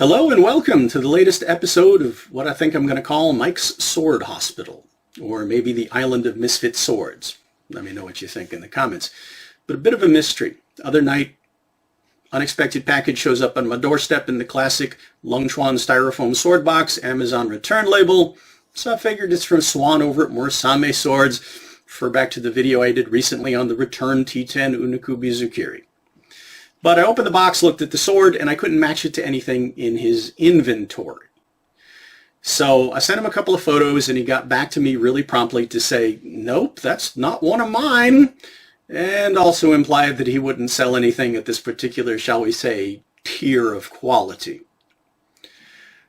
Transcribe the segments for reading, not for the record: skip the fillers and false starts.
Hello and welcome to the latest episode of what I think I'm going to call Mike's Sword Hospital, or maybe the Island of Misfit Swords. Let me know what you think in the comments. But a bit of a mystery. The other night, unexpected package shows up on my doorstep in the classic Longchuan styrofoam sword box, Amazon return label. So I figured it's from Swan over at Murasame Swords. Refer back to the video I did recently on the return T10 Unakubi Zukiri. But I opened the box, looked at the sword, and I couldn't match it to anything in his inventory. So I sent him a couple of photos, and he got back to me really promptly to say, nope, that's not one of mine, and also implied that he wouldn't sell anything at this particular, shall we say, tier of quality.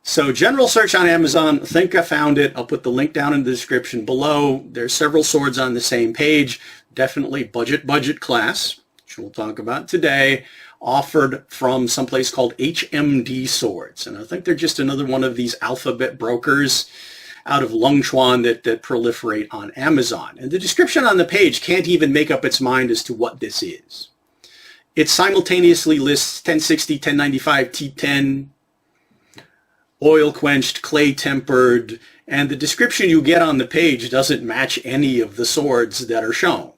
So general search on Amazon, think I found it. I'll put the link down in the description below. There's several swords on the same page, definitely budget class, which we'll talk about today, offered from someplace called HMD Swords. And I think they're just another one of these alphabet brokers out of Longchuan that proliferate on Amazon. And the description on the page can't even make up its mind as to what this is. It simultaneously lists 1060, 1095, T10, oil quenched, clay tempered, and the description you get on the page doesn't match any of the swords that are shown.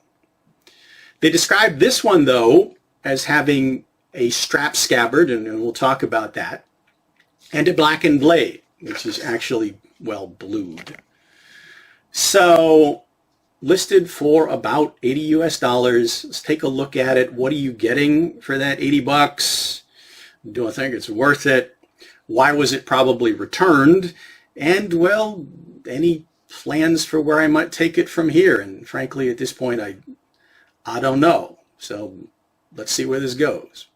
They describe this one, though, as having a strap scabbard, and we'll talk about that, and a blackened blade, which is actually, well, blued. So, listed for about $80 US. Let's take a look at it. What are you getting for that 80 bucks? Do I think it's worth it? Why was it probably returned? And, well, any plans for where I might take it from here? And frankly, at this point, I don't know. So let's see where this goes.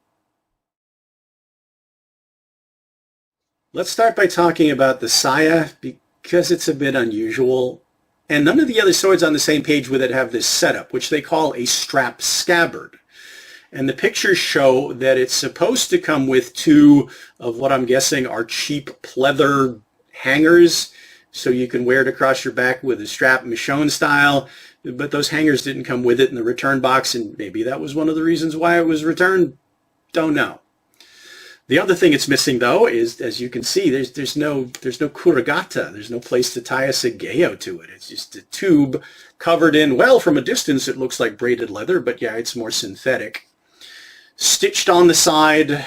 Let's start by talking about the saya because it's a bit unusual. And none of the other swords on the same page with it have this setup, which they call a strap scabbard. And the pictures show that it's supposed to come with two of what I'm guessing are cheap pleather hangers, so you can wear it across your back with a strap Michonne style. But those hangers didn't come with it in the return box, and maybe that was one of the reasons why it was returned. Don't know. The other thing it's missing, though, is, as you can see, there's no kuragata. There's no place to tie a segeo to it. It's just a tube covered in, well, from a distance it looks like braided leather, but yeah, it's more synthetic. Stitched on the side.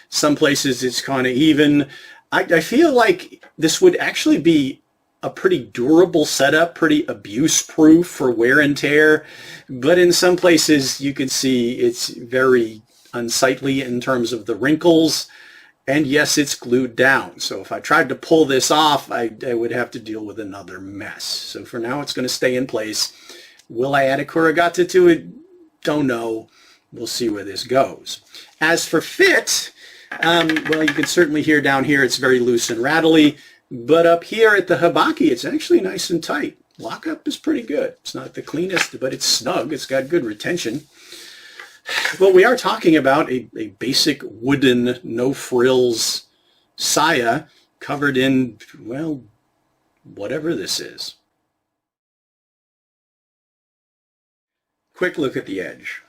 Some places it's kind of even. I feel like this would actually be a pretty durable setup, pretty abuse-proof for wear and tear, but in some places you can see it's very unsightly in terms of the wrinkles, and yes, it's glued down. So if I tried to pull this off, I would have to deal with another mess. So for now, it's going to stay in place. Will I add a kuragata to it? Don't know. We'll see where this goes. As for fit, well, you can certainly hear down here it's very loose and rattly. But up here at the habaki, it's actually nice and tight. Lockup is pretty good. It's not the cleanest, but it's snug. It's got good retention. Well, we are talking about a basic wooden, no-frills saya covered in, well, whatever this is. Quick look at the edge.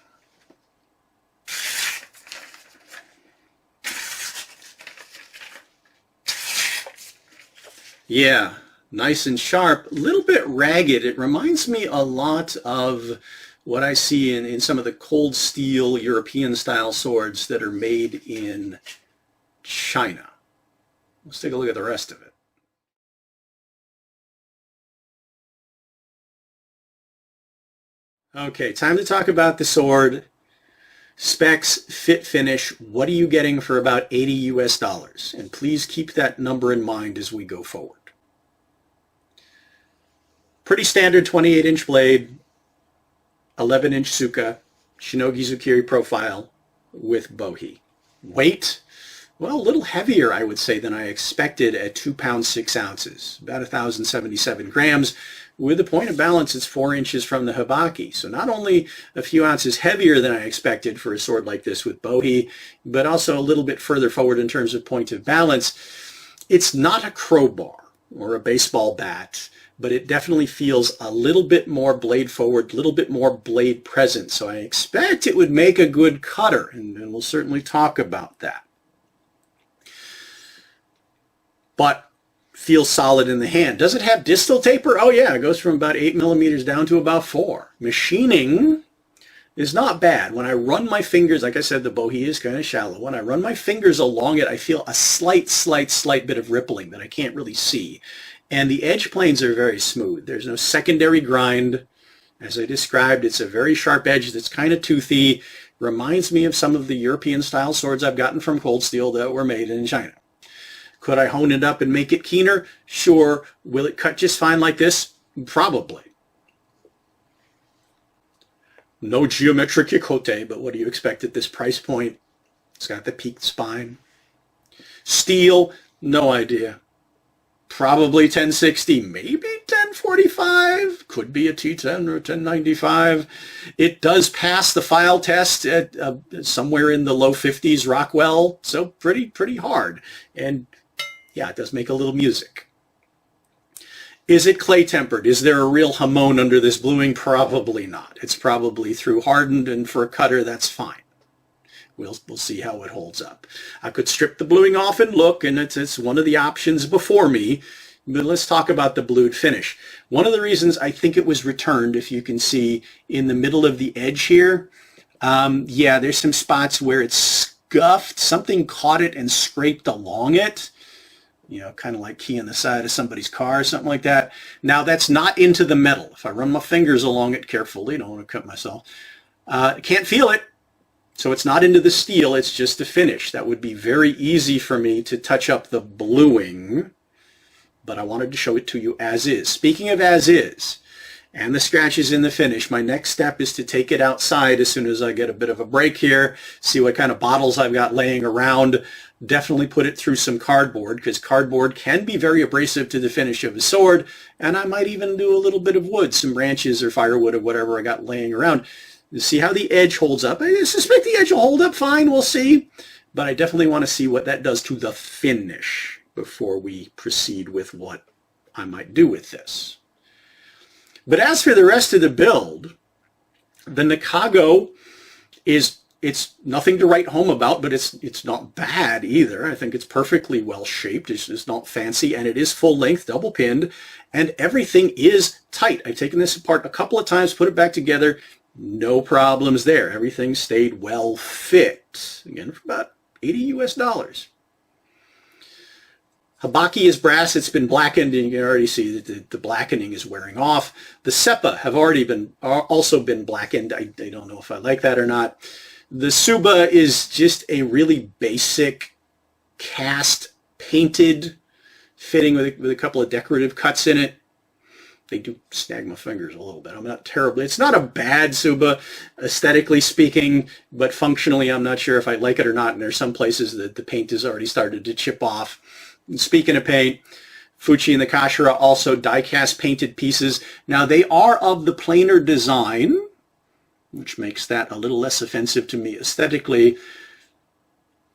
Yeah, nice and sharp, a little bit ragged. It reminds me a lot of what I see in some of the cold steel European style swords that are made in China. Let's take a look at the rest of it. Okay, time to talk about the sword. Specs, fit, finish. What are you getting for about $80 US? And please keep that number in mind as we go forward. Pretty standard 28-inch blade, 11-inch suka, Shinogi Zukiri profile with bohi. Weight, well, a little heavier, I would say, than I expected at 2 pounds 6 ounces, about 1,077 grams. With a point of balance, it's 4 inches from the habaki. So not only a few ounces heavier than I expected for a sword like this with bohi, but also a little bit further forward in terms of point of balance. It's not a crowbar or a baseball bat, but it definitely feels a little bit more blade forward, a little bit more blade present. So I expect it would make a good cutter, and we'll certainly talk about that. but feels solid in the hand. Does it have distal taper? Oh yeah, it goes from about 8 millimeters down to about 4. Machining is not bad. When I run my fingers, like I said, the bohea is kind of shallow. When I run my fingers along it, I feel a slight bit of rippling that I can't really see. And the edge planes are very smooth. There's no secondary grind. As I described, it's a very sharp edge that's kind of toothy. Reminds me of some of the European style swords I've gotten from Cold Steel that were made in China. Could I hone it up and make it keener? Sure. Will it cut just fine like this? Probably. No geometric Kikote, but what do you expect at this price point? It's got the peaked spine. Steel, no idea. Probably 1060, maybe 1045. Could be a T10 or a 1095. It does pass the file test at somewhere in the low 50s Rockwell, so pretty hard. And yeah, it does make a little music. Is it clay tempered? Is there a real hamon under this bluing? Probably not. It's probably through hardened, and for a cutter, that's fine. We'll see how it holds up. I could strip the bluing off and look, and it's one of the options before me. But let's talk about the blued finish. One of the reasons I think it was returned, if you can see in the middle of the edge here, yeah, there's some spots where it's scuffed. Something caught it and scraped along it. You know, kind of like keying the side of somebody's car or something like that. Now, that's not into the metal. If I run my fingers along it carefully, don't want to cut myself, can't feel it. So it's not into the steel, it's just the finish. That would be very easy for me to touch up the bluing, but I wanted to show it to you as is. Speaking of as is, and the scratches in the finish, my next step is to take it outside as soon as I get a bit of a break here, see what kind of bottles I've got laying around. Definitely put it through some cardboard, because cardboard can be very abrasive to the finish of a sword, and I might even do a little bit of wood, some branches or firewood or whatever I got laying around. You see how the edge holds up. I suspect the edge will hold up fine, we'll see. But I definitely want to see what that does to the finish before we proceed with what I might do with this. But as for the rest of the build, the Nakago it's nothing to write home about, but it's not bad either. I think it's perfectly well shaped. It's not fancy, and it is full length, double pinned, and everything is tight. I've taken this apart a couple of times, put it back together. No problems there. Everything stayed well fit. Again, for about $80 US. Habaki is brass. It's been blackened, and you can already see that the blackening is wearing off. The seppa have also been blackened. I don't know if I like that or not. The Suba is just a really basic cast painted fitting with a couple of decorative cuts in it. They do snag my fingers a little bit. I'm not terribly. It's not a bad Suba, aesthetically speaking, but functionally, I'm not sure if I like it or not. And there's some places that the paint has already started to chip off. And speaking of paint, Fuchi and the Kashira also die-cast painted pieces. Now, they are of the planar design, which makes that a little less offensive to me aesthetically.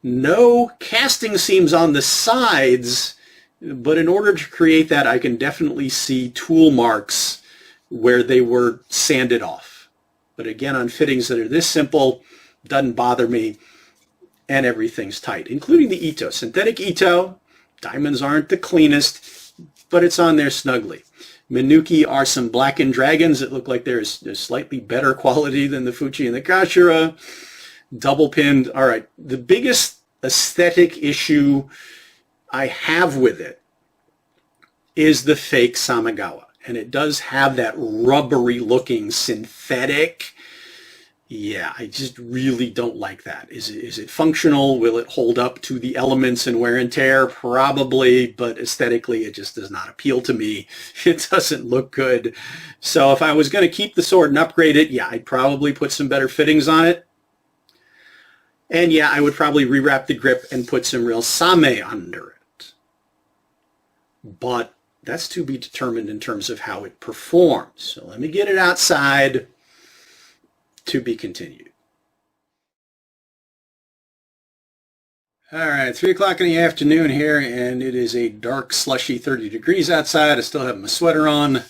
No casting seams on the sides. But in order to create that, I can definitely see tool marks where they were sanded off. But again, on fittings that are this simple, doesn't bother me, and everything's tight, including the Ito. Synthetic Ito, diamonds aren't the cleanest, but it's on there snugly. Minuki are some blackened dragons that look like they're slightly better quality than the Fuchi and the Kashira. Double pinned. All right, the biggest aesthetic issue I have with it is the fake Samigawa. And it does have that rubbery looking synthetic. Yeah, I just really don't like that. Is it functional? Will it hold up to the elements and wear and tear? Probably, but aesthetically it just does not appeal to me. It doesn't look good. So if I was going to keep the sword and upgrade it, yeah, I'd probably put some better fittings on it. And yeah, I would probably rewrap the grip and put some real same under it. But that's to be determined in terms of how it performs. So let me get it outside. To be continued. All right, 3 o'clock in the afternoon here, and it is a dark, slushy 30 degrees outside. I still have my sweater on.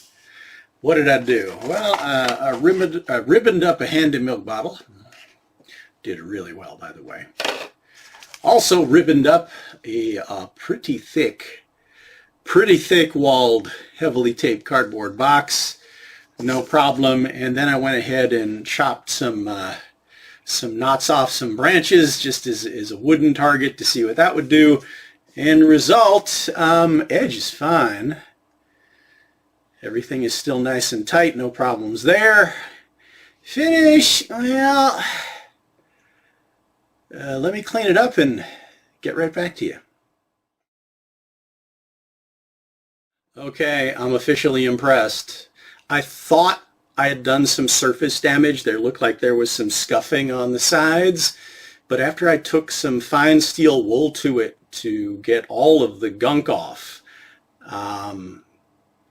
What did I do? Well, I ribboned up a handy milk bottle. Did really well, by the way. Also ribboned up a pretty thick Pretty thick-walled, heavily taped cardboard box. No problem. And then I went ahead and chopped some knots off some branches just as a wooden target to see what that would do. End result, edge is fine. Everything is still nice and tight, no problems there. Finish, well, let me clean it up and get right back to you. Okay, I'm officially impressed. I thought I had done some surface damage. There looked like there was some scuffing on the sides, but after I took some fine steel wool to it to get all of the gunk off,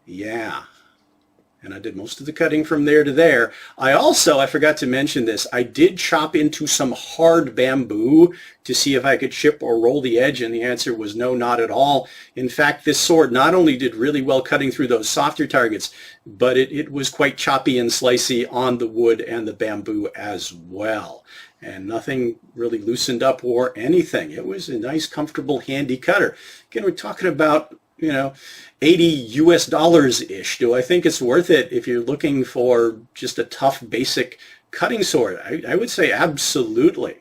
yeah, and I did most of the cutting from there to there. I forgot to mention this, I did chop into some hard bamboo to see if I could chip or roll the edge, and the answer was no, not at all. In fact, this sword not only did really well cutting through those softer targets, but it was quite choppy and slicey on the wood and the bamboo as well. And nothing really loosened up or anything. It was a nice, comfortable, handy cutter. Again, we're talking about, you know, $80 ish. Do I think it's worth it if you're looking for just a tough, basic cutting sword? I would say absolutely.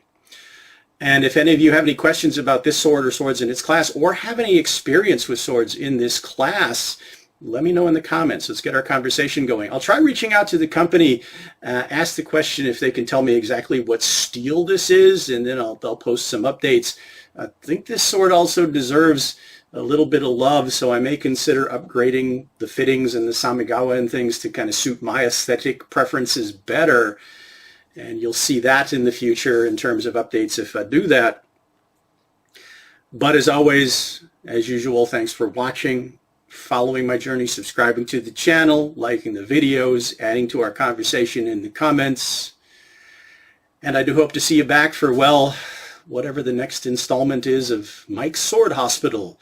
And if any of you have any questions about this sword or swords in its class, or have any experience with swords in this class, let me know in the comments. Let's get our conversation going. I'll try reaching out to the company, ask the question if they can tell me exactly what steel this is, and then I'll post some updates. I think this sword also deserves a little bit of love, so I may consider upgrading the fittings and the Samigawa and things to kind of suit my aesthetic preferences better. And you'll see that in the future in terms of updates if I do that. But as always, as usual, thanks for watching, following my journey, subscribing to the channel, liking the videos, adding to our conversation in the comments. And I do hope to see you back for, well, whatever the next installment is of Mike's Sword Hospital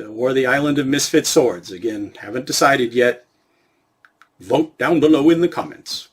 or the Island of Misfit Swords. Again, haven't decided yet. Vote down below in the comments.